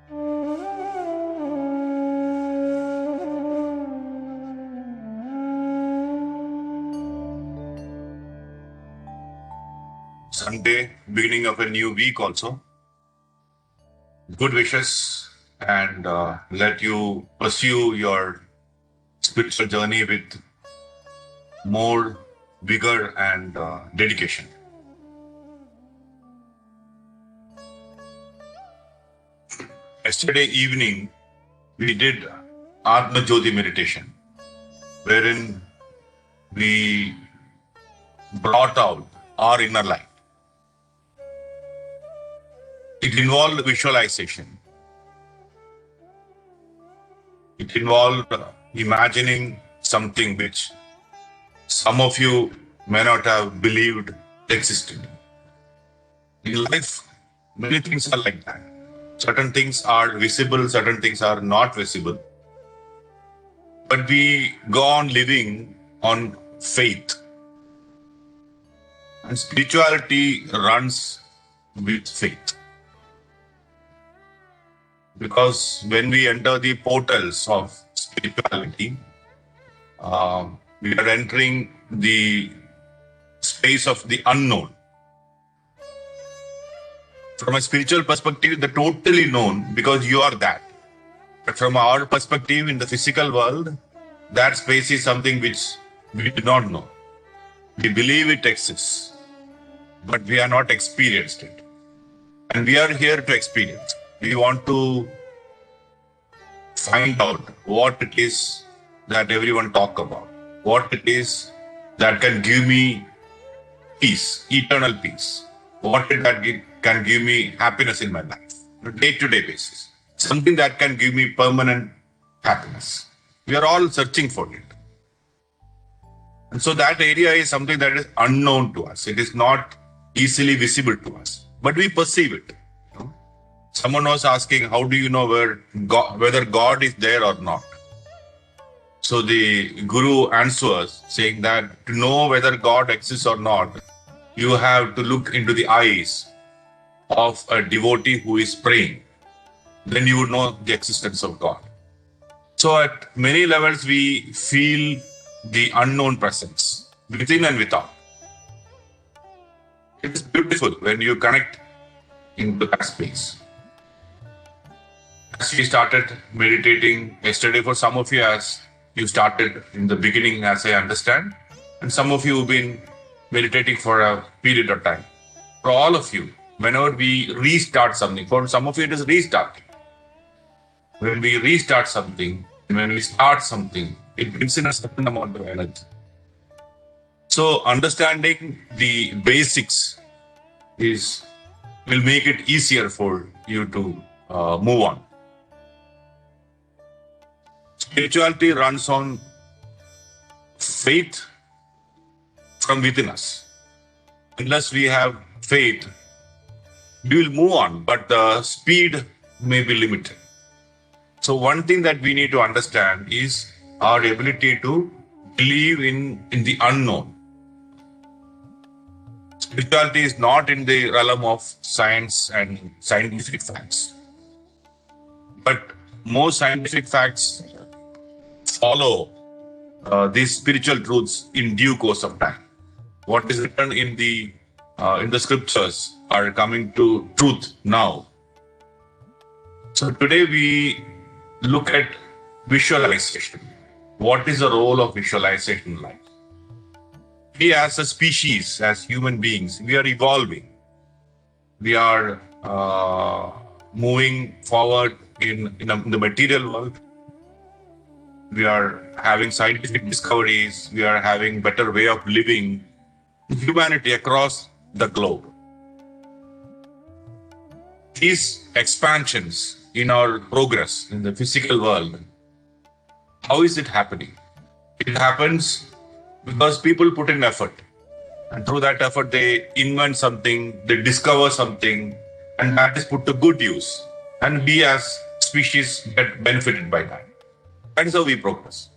Sunday, beginning of a new week also. Good wishes and let you pursue your spiritual journey with more vigor and dedication. Yesterday evening, we did Atma Jyoti meditation, wherein we brought out our inner light. It involved visualization. It involved imagining something which some of you may not have believed existed. In life, many things are like that. Certain things are visible, certain things are not visible. But we go on living on faith. And spirituality runs with faith. Because when we enter the portals of spirituality, we are entering the space of the unknown. From a spiritual perspective, the totally known, because you are that. But from our perspective in the physical world, that space is something which we do not know. We believe it exists, but we are not experienced it. And we are here to experience. We want to find out what it is that everyone talk about, what it is that can give me peace, eternal peace, what it that can give me happiness in my life, on a day-to-day basis, something that can give me permanent happiness. We are all searching for it. And so that area is something that is unknown to us. It is not easily visible to us, but we perceive it. Someone was asking, how do you know whether God is there or not? So the Guru answers saying that to know whether God exists or not, you have to look into the eyes of a devotee who is praying. Then you would know the existence of God. So at many levels, we feel the unknown presence within and without. It is beautiful when you connect into that space. As we started meditating yesterday, for some of you, as you started in the beginning, as I understand, and some of you have been meditating for a period of time. For all of you, whenever we restart something, for some of you it is restarting. When we restart something, when we start something, it brings in a certain amount of energy. So understanding the basics will make it easier for you to move on. Spirituality runs on faith from within us. Unless we have faith, we will move on, but the speed may be limited. So one thing that we need to understand is our ability to believe in the unknown. Spirituality is not in the realm of science and scientific facts. But most scientific facts follow these spiritual truths in due course of time. What is written in the scriptures are coming to truth now. So today we look at visualization. What is the role of visualization in life? We as a species, as human beings, we are evolving. We are moving forward in the material world. We are having scientific discoveries. We are having better way of living. Humanity across the globe. These expansions in our progress in the physical world, how is it happening? It happens because people put in effort. And through that effort, they invent something, they discover something, and that is put to good use. And we as species get benefited by that. That is how we progress.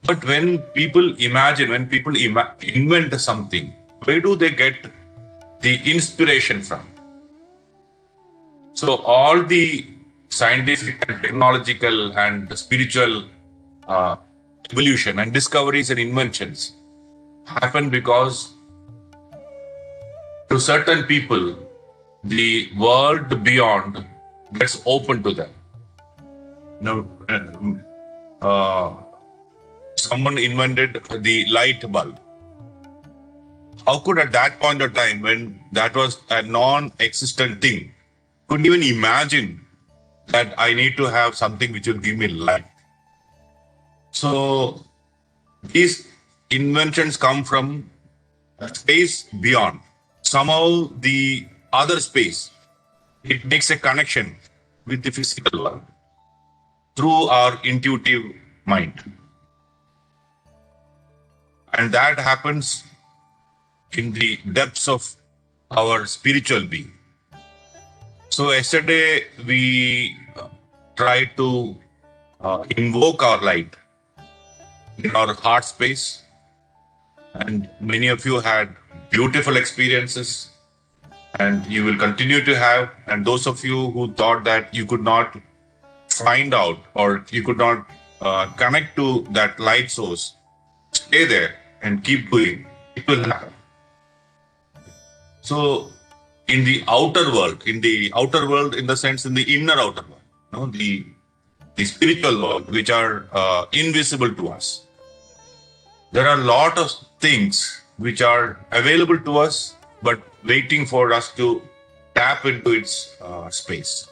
But when people invent something, where do they get the inspiration from? So all the scientific and technological and spiritual uh, evolution and discoveries and inventions happen because to certain people, the world beyond gets open to them. You know, someone invented the light bulb. How could at that point of time, when that was a non-existent thing, couldn't even imagine that I need to have something which will give me light. So these inventions come from space beyond. Somehow the other space, it makes a connection with the physical world through our intuitive mind. And that happens in the depths of our spiritual being. So yesterday we tried to invoke our light in our heart space, and many of you had beautiful experiences, and you will continue to have. And those of you who thought that you could not find out or you could not connect to that light source, stay there and keep doing. It will happen. So, in the outer world, in the sense in the inner outer world, you know, the spiritual world, which are invisible to us, there are a lot of things which are available to us, but waiting for us to tap into its space.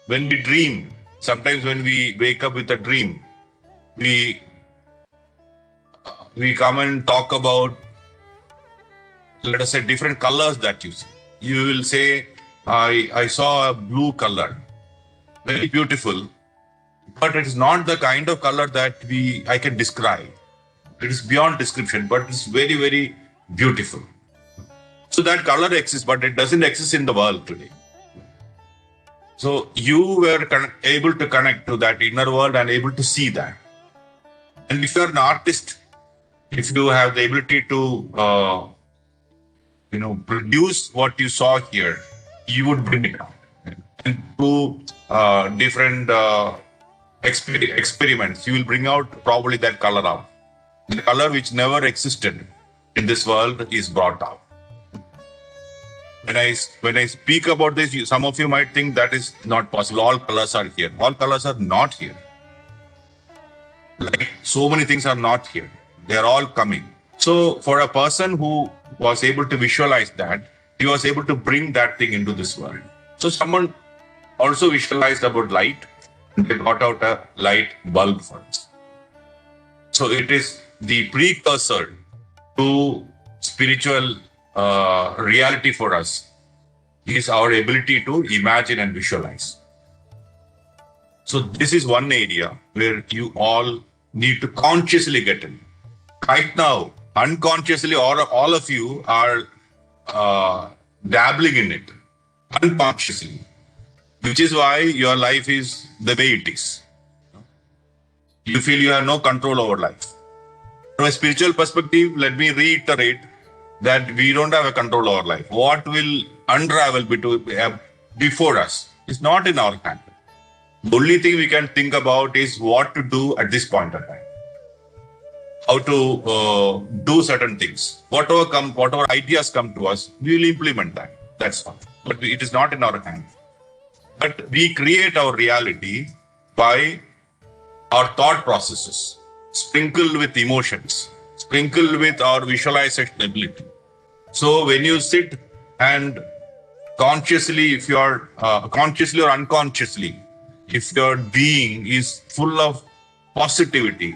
When we dream, sometimes when we wake up with a dream, we come and talk about, let us say, different colors that you see. You will say, I saw a blue color, very beautiful, but it is not the kind of color that I can describe. It is beyond description, but it's very, very beautiful. So that color exists, but it doesn't exist in the world today. So you were able to connect to that inner world and able to see that. And if you're an artist, if you have the ability to produce what you saw here, you would bring it out. And through different experiments, you will bring out probably that color out. The color which never existed in this world is brought out. When I speak about this, some of you might think that is not possible. All colors are here. All colors are not here. Like so many things are not here. They are all coming. So for a person who was able to visualize that, he was able to bring that thing into this world. So someone also visualized about light, and they got out a light bulb for us. So it is the precursor to spiritual reality for us is our ability to imagine and visualize. So this is one area where you all need to consciously get in. Right now, unconsciously, all of you are dabbling in it unconsciously, which is why your life is the way it is. You feel you have no control over life. From a spiritual perspective, let me reiterate that we don't have a control over life. What will unravel before us is not in our hand. The only thing we can think about is what to do at this point of time. How to do certain things. Whatever ideas come to us, we will implement that. That's all. But it is not in our hand. But we create our reality by our thought processes, sprinkled with emotions, sprinkled with our visualization ability. So when you sit and consciously, if you are consciously or unconsciously, if your being is full of positivity,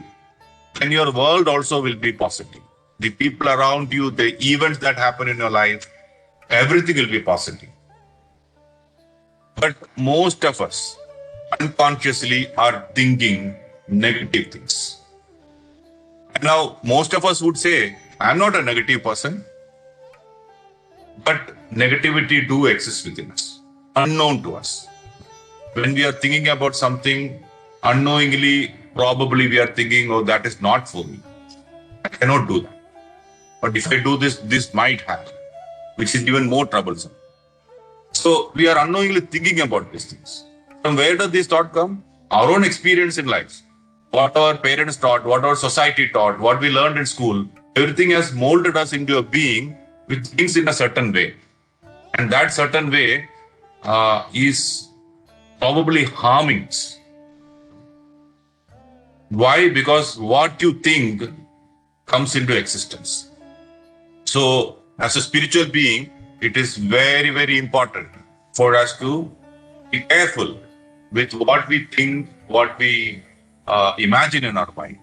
then your world also will be positive. The people around you, the events that happen in your life, everything will be positive. But most of us unconsciously are thinking negative things. And now, most of us would say, I'm not a negative person. But negativity do exist within us, unknown to us. When we are thinking about something, unknowingly, probably we are thinking, oh, that is not for me. I cannot do that. But if I do this, this might happen, which is even more troublesome. So we are unknowingly thinking about these things. From where does this thought come? Our own experience in life. What our parents taught, what our society taught, what we learned in school, everything has molded us into a being which thinks in a certain way. And that certain way is probably harming us. Why? Because what you think comes into existence. So, as a spiritual being, it is very, very important for us to be careful with what we think, what we imagine in our mind.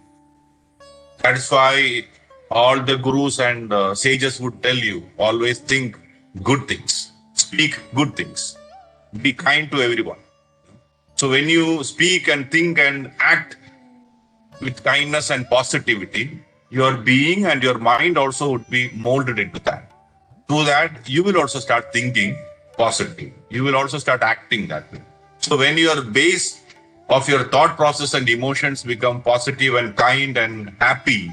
That is why all the gurus and sages would tell you always think good things, speak good things, be kind to everyone. So, when you speak and think and act with kindness and positivity, your being and your mind also would be molded into that. Through that, you will also start thinking positive. You will also start acting that way. So when your base of your thought process and emotions become positive and kind and happy,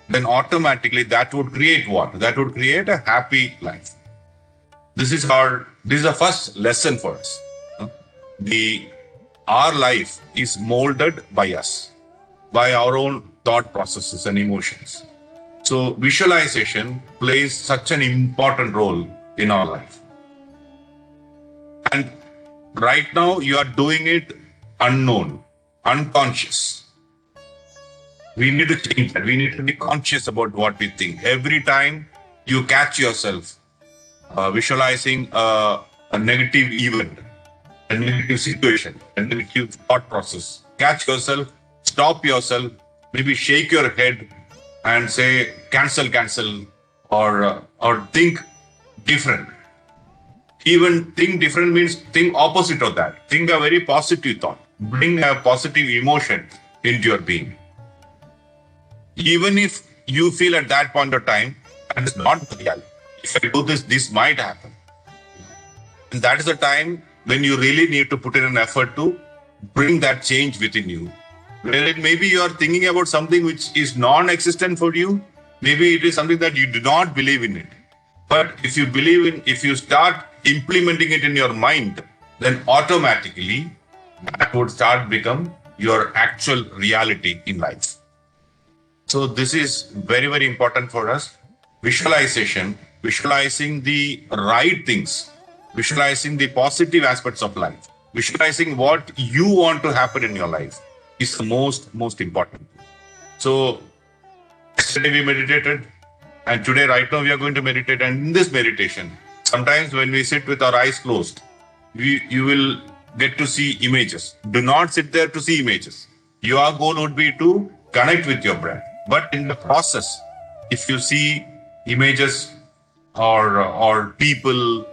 then automatically that would create what? That would create a happy life. This is the first lesson for us. Our life is molded by us, by our own thought processes and emotions. So visualization plays such an important role in our life. And right now you are doing it unknown, unconscious. We need to change that. We need to be conscious about what we think. Every time you catch yourself visualizing a negative event, a negative situation, a negative thought process, catch yourself, stop yourself, maybe shake your head and say, cancel, or think different. Even think different means think opposite of that. Think a very positive thought. Bring a positive emotion into your being. Even if you feel at that point of time, and it's not the reality. If I do this, this might happen. And that is the time when you really need to put in an effort to bring that change within you. Where maybe you are thinking about something which is non-existent for you. Maybe it is something that you do not believe in it. But if you start implementing it in your mind, then automatically that would start become your actual reality in life. So this is very, very important for us. Visualization, visualizing the right things, visualizing the positive aspects of life, visualizing what you want to happen in your life is the most important. So yesterday we meditated, and today right now we are going to meditate. And in this meditation, sometimes when we sit with our eyes closed, you will get to see images. Do not sit there to see images. Your goal would be to connect with your breath. But in the process, if you see images or people,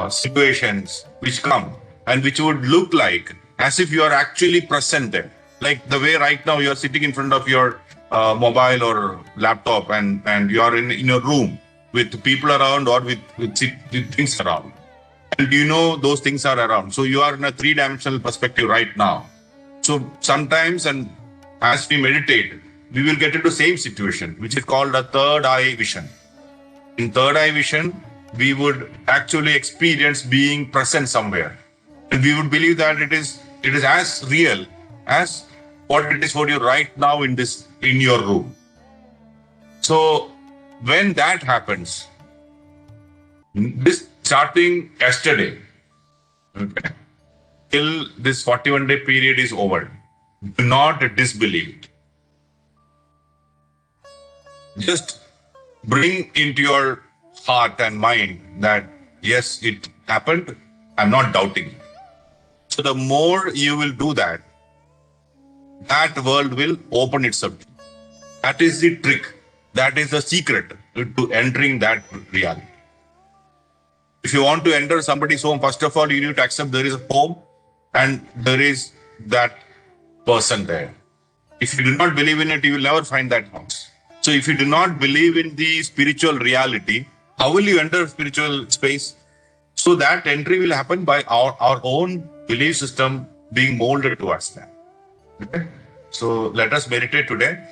situations which come and which would look like as if you are actually present there, like the way right now you are sitting in front of your mobile or laptop and you are in your room with people around or with things around. And you know those things are around. So you are in a three-dimensional perspective right now. So sometimes, and as we meditate, we will get into the same situation, which is called a third eye vision. In third eye vision, we would actually experience being present somewhere. And we would believe that it is as real as what it is for you right now in your room. So when that happens, this starting yesterday, okay, till this 41-day period is over, do not disbelieve it. Just bring into your heart and mind that, yes, it happened. I'm not doubting it. So the more you will do that, that world will open itself. That is the trick. That is the secret to entering that reality. If you want to enter somebody's home, first of all, you need to accept there is a home and there is that person there. If you do not believe in it, you will never find that house. So if you do not believe in the spiritual reality, how will you enter spiritual space? So that entry will happen by our own belief system being molded to us now. Okay? So let us meditate today.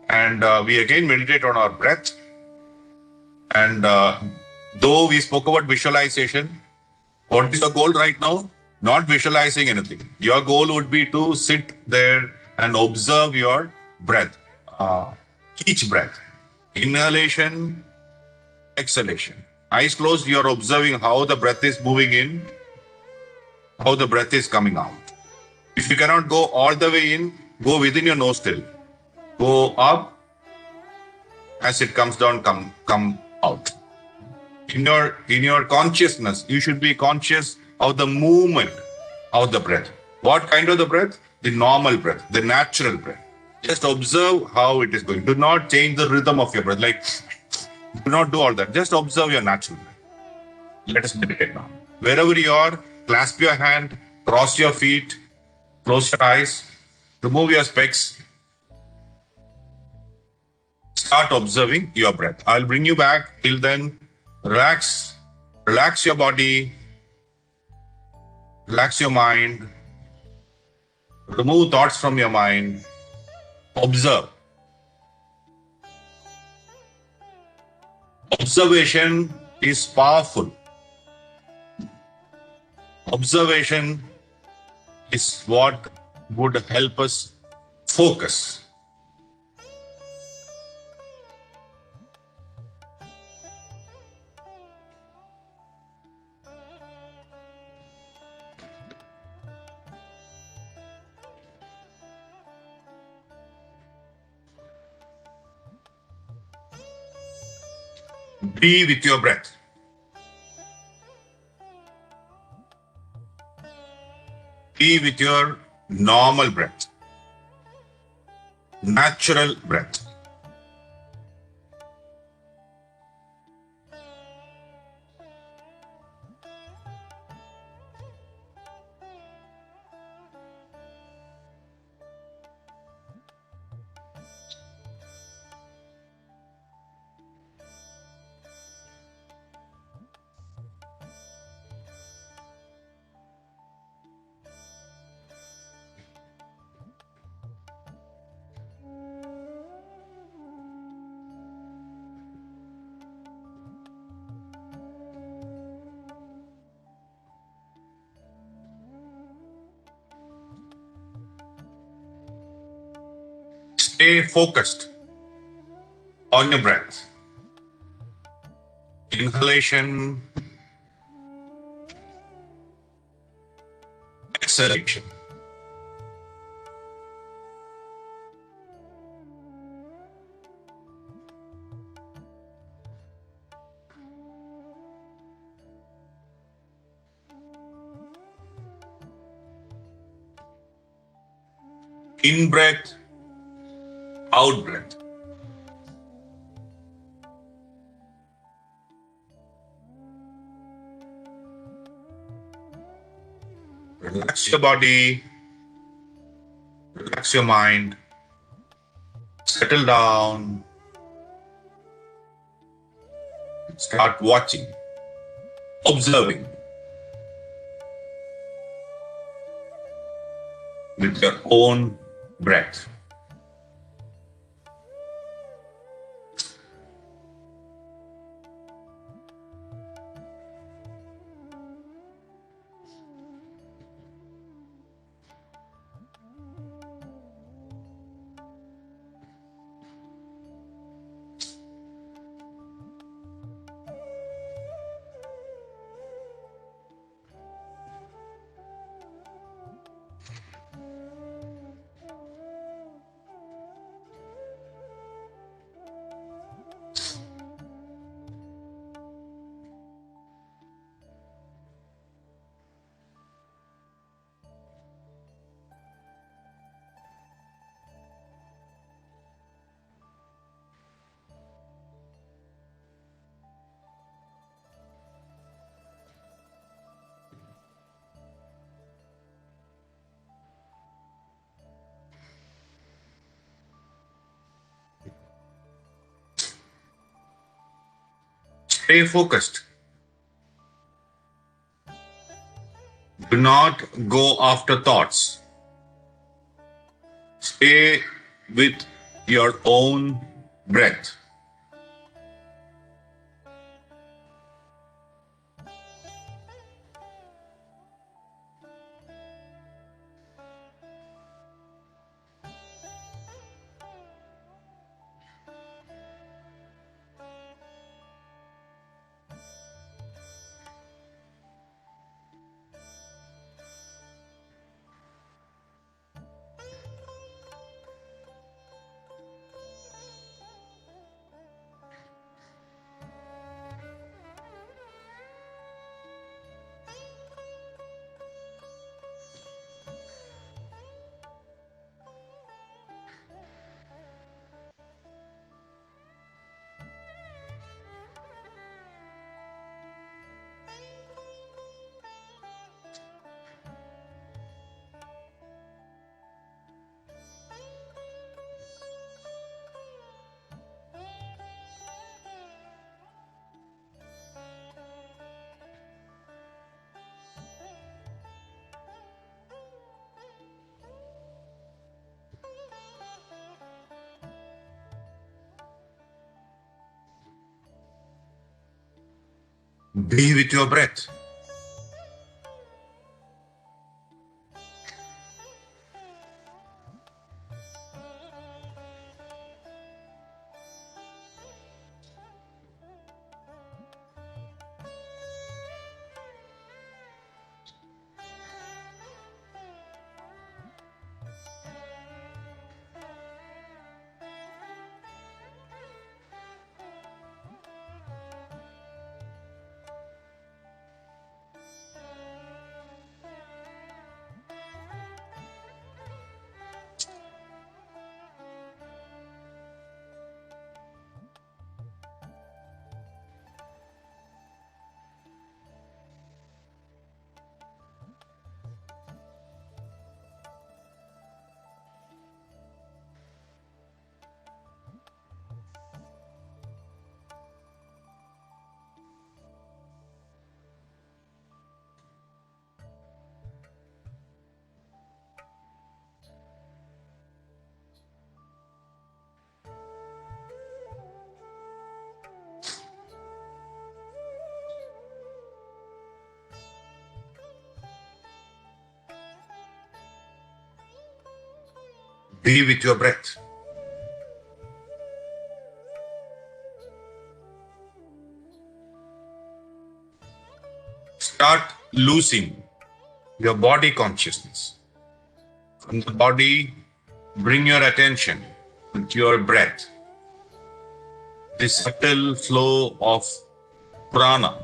And we again meditate on our breath. And though we spoke about visualization, what is the goal right now? not visualizing anything. Your goal would be to sit there and observe your breath, uh, each breath, inhalation, exhalation. Eyes closed, you're observing how the breath is moving in, how the breath is coming out. If you cannot go all the way in, go within your nostril. Go up as it comes down, come out. In your consciousness, you should be conscious of the movement of the breath. What kind of the breath? The normal breath, the natural breath. Just observe how it is going. Do not change the rhythm of your breath. Like, do not do all that. Just observe your natural breath. Let us meditate now. Wherever you are, clasp your hand, cross your feet, close your eyes, remove your specs, start observing your breath. I'll bring you back. Till then, relax your body, relax your mind, remove thoughts from your mind, observe. Observation is powerful. Observation is what would help us focus. Be with your breath. Be with your normal breath, natural breath. Stay focused on your breath. Inhalation, exhalation. In breath, out breath. Relax your body, relax your mind, settle down, start watching, observing with your own breath. Stay focused. Do not go after thoughts. Stay with your own breath. Be with your breath. Be with your breath. Start losing your body consciousness. From the body, bring your attention to your breath. This subtle flow of prana.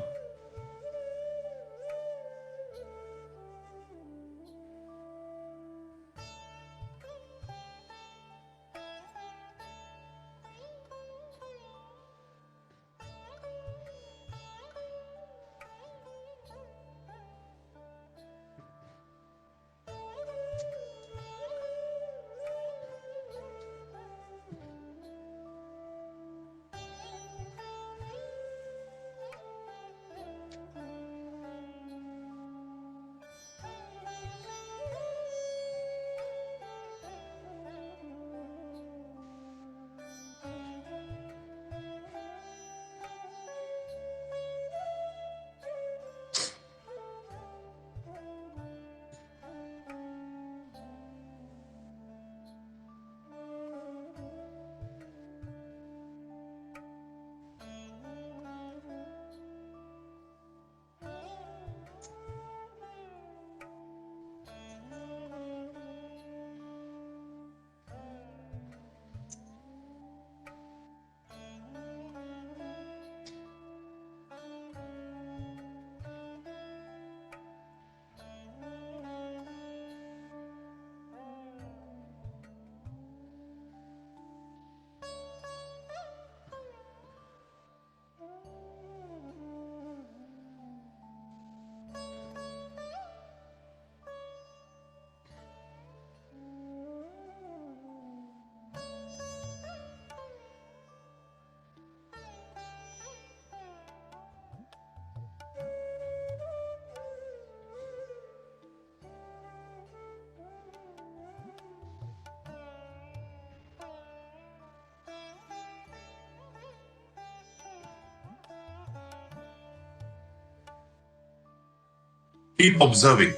Keep observing.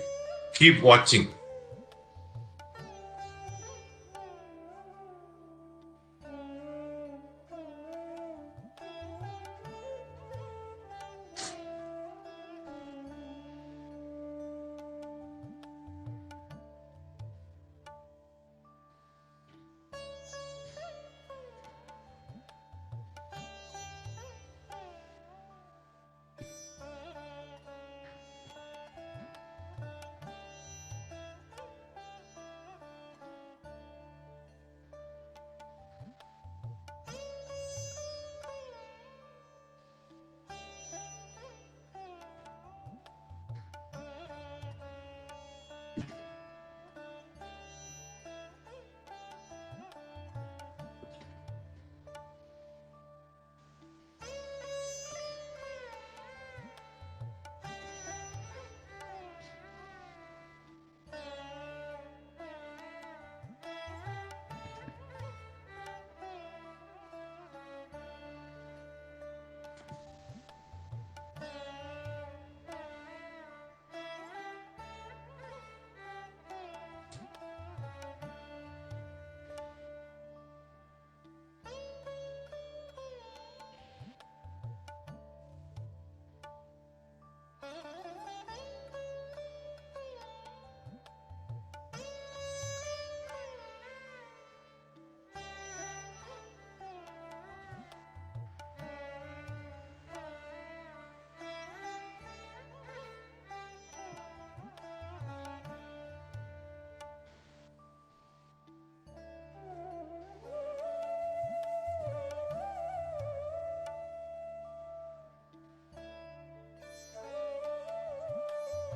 Keep watching.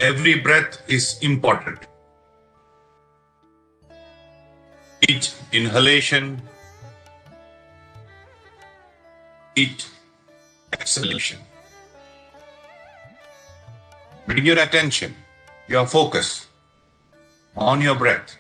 Every breath is important. Each inhalation, each exhalation. Bring your attention, your focus on your breath.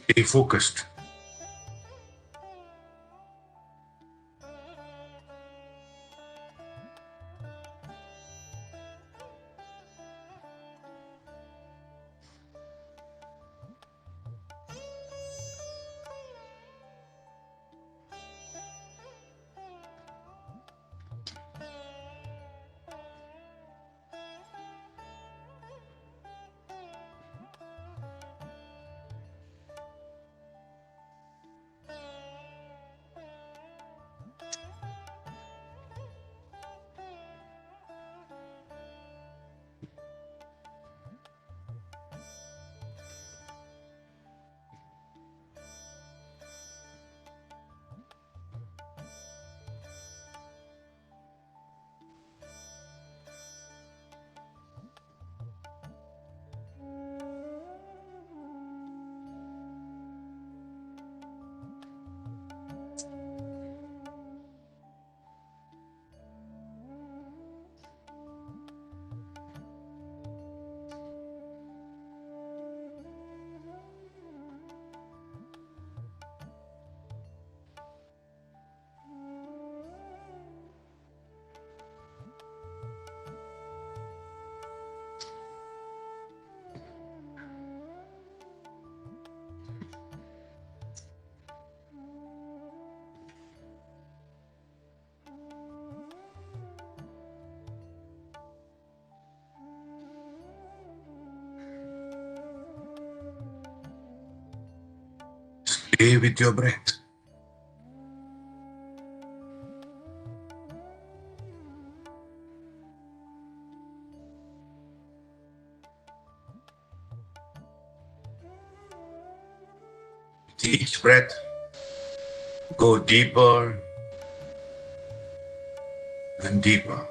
Stay focused. Stay with your breath. With each breath, go deeper and deeper.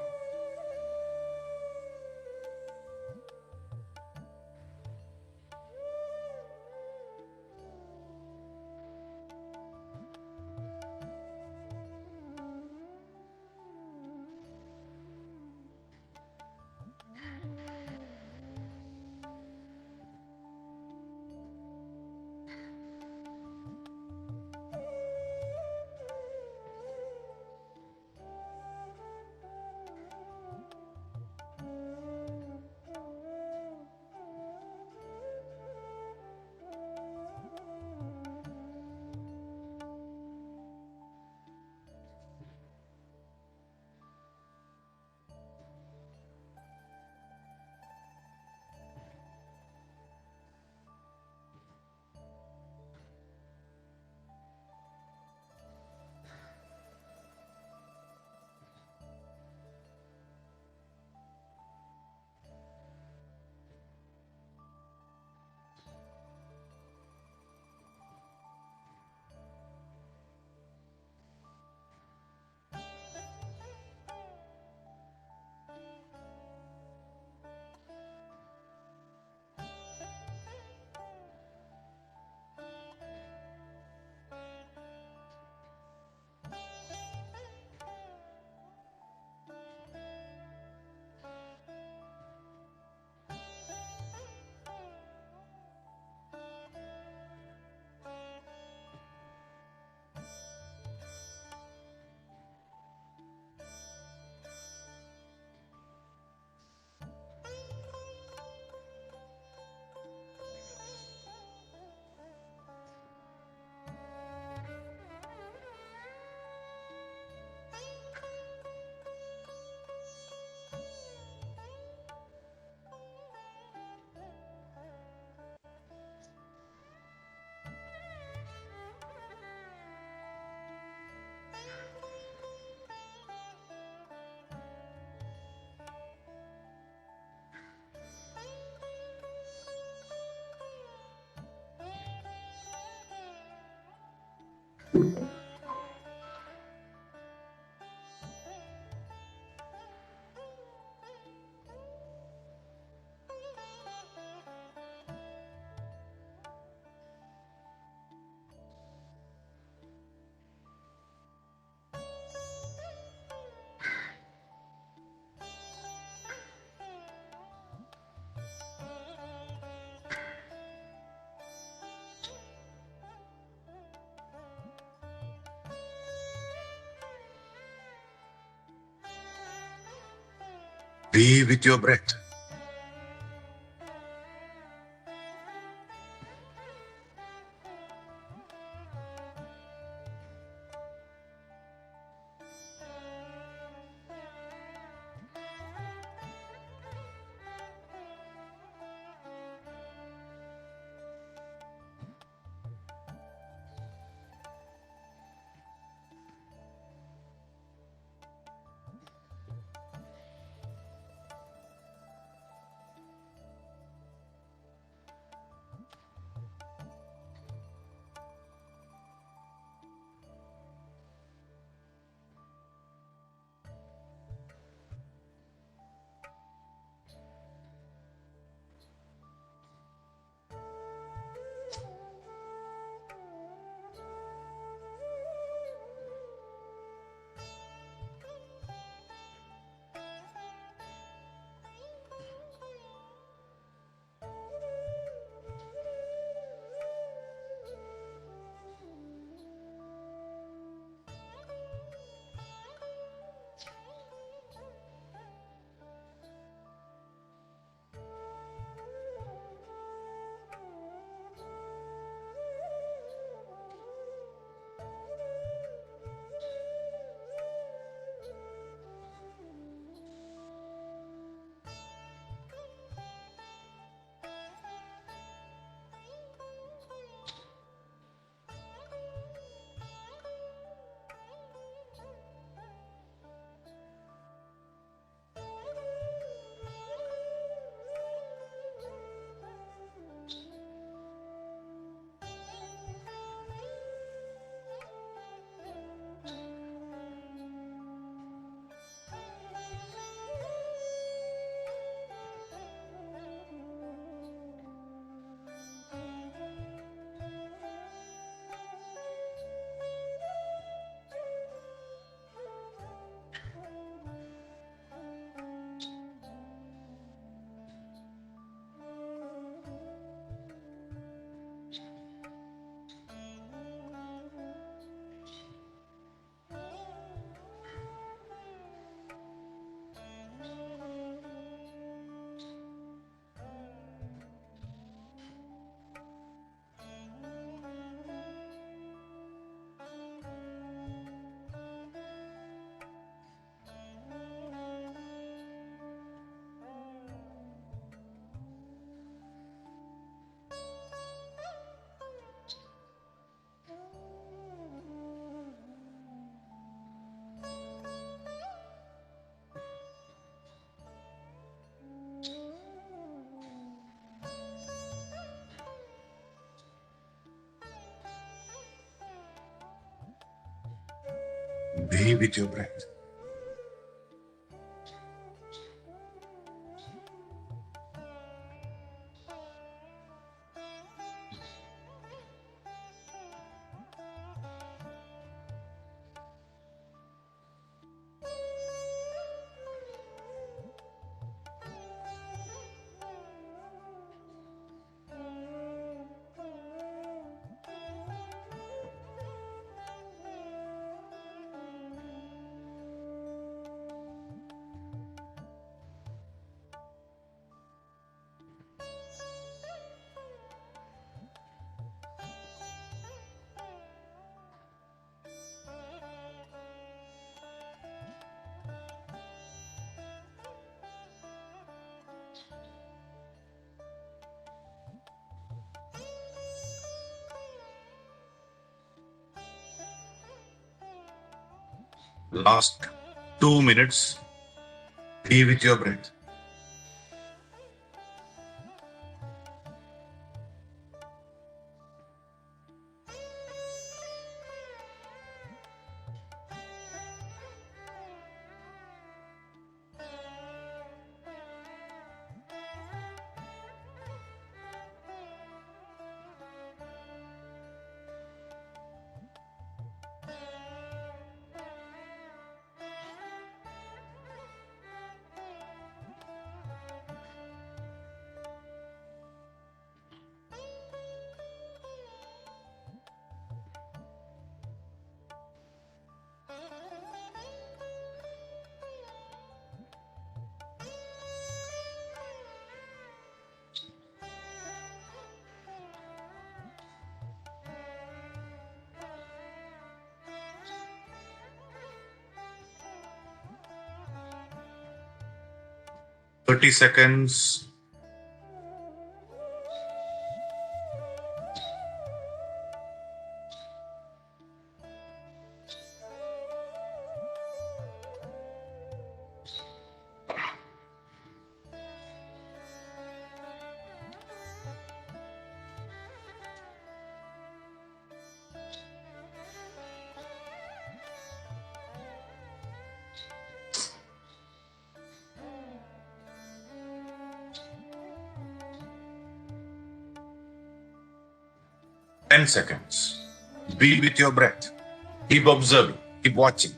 Be with your breath. Be with your breath. Last 2 minutes. Be with your breath. Thirty seconds. Ten seconds. Be with your breath. Keep observing. Keep watching.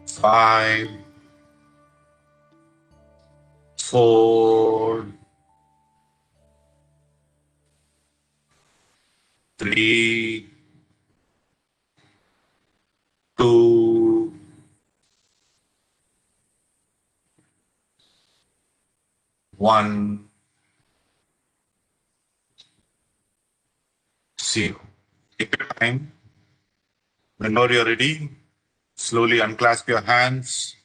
Five, four, three, two, one, zero. Take your time. Whenever you're ready, slowly unclasp your hands.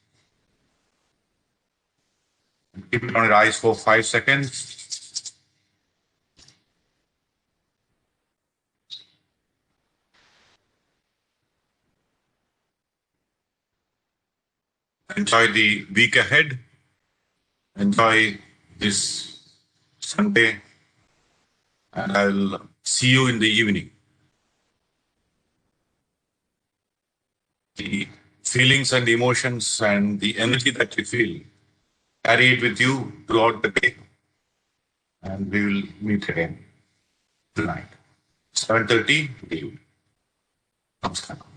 Keep it on your eyes for 5 seconds. Enjoy the week ahead. Enjoy this Sunday. And I'll see you in the evening. The feelings and emotions and the energy that you feel, carry it with you throughout the day. And we will meet again tonight. 7:30. Namaskar.